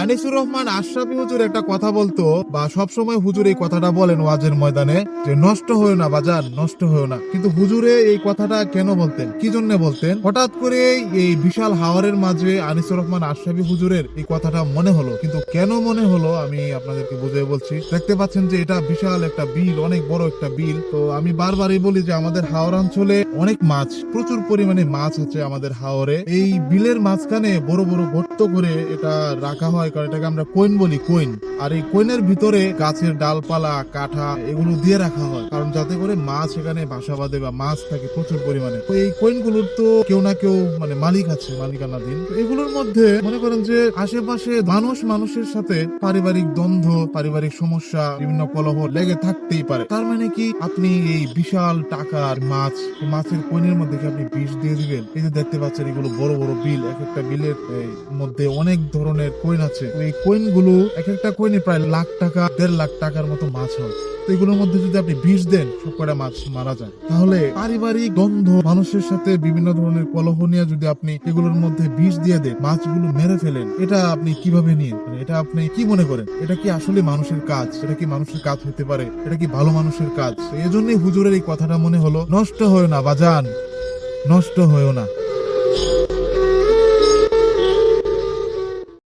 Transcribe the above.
আনিসুর রহমান আশরাফী হুজুর একটা কথা বলতো, বা সবসময় হুজুর এই কথাটা বলেন ওয়াজের ময়দানে, যে নষ্ট হয়েও না বাজার, নষ্ট হয়েও না। কিন্তু হুজুরে এই কথাটা কেন বলতেন, কি জন্য বলতেন? হঠাৎ করে এই বিশাল হাওয়ারের মাঝে আনিসুর রহমান আশরাফী হুজুরের এই কথাটা মনে হলো। কিন্তু কেন মনে হলো আমি আপনাদেরকে বুঝিয়ে বলছি। দেখতে পাচ্ছেন যে এটা বিশাল একটা বিল, অনেক বড় একটা বিল। তো আমি বারবারই বলি যে আমাদের হাওর অঞ্চলে অনেক মাছ, প্রচুর পরিমাণে মাছ আছে আমাদের হাওরে। এই বিলের মাঝখানে বড় বড় গর্ত করে এটা রাখা হয়, কারণ এটাকে আমরা কইন বলি, কইন। আর এই কইনের ভিতরে গাছের ডালপালা, কাঠা এগুলো দিয়ে রাখা হয়, কারণ যাতে করে মাছ এখানে বাসা বাঁধে বা মাছ থাকে প্রচুর পরিমাণে। তো এই কইন গুলোর তো কেউ না কেউ মানে মালিক আছে, মালিকানাধীন। তো এগুলোর মধ্যে মনে করেন যে আশেপাশে মানুষের সাথে পারিবারিক দ্বন্দ্ব, পারিবারিক সমস্যা, বিভিন্ন কলহ লেগে থাকতেই পারে। তার মানে কি আপনি এই বিশাল টাকার মাছ, মাছের কইনের মধ্যে কি আপনি বিষ দিয়ে দিবেন? এই যে দেখতে পাচ্ছেন এগুলো বড় বড় বিল, এক একটা বিলের মধ্যে অনেক ধরনের কইন আছে। তো এই কইন গুলো, এক একটা কইনে প্রায় লাখ টাকা, 1.5 লাখ টাকার মতো মাছ হয়। তো এগুলোর মধ্যে যদি আপনি বিষ দেন, সবকটা মাছ মারা যায়। তাহলে পারিবারিক দ্বন্দ্ব, মানুষের সাথে বিভিন্ন ধরনের কলহ নিয়ে যদি আপনি এগুলোর মধ্যে বিষ দিয়ে দেন, মাছগুলো মেরে ফেলেন, এটা আপনি কিভাবে নিয়ে, মানে এটা আপনি কি মনে করেন? এটা কি আসলে মানুষের কাজ? এটা কি মানুষের কাজ হতে পারে? এটা কি ভালো মানুষের কাজ? এই জন্যই হুজুরের এই কথাটা মনে হলো, নষ্ট হয়েও না বাজান, নষ্ট হয়েও না।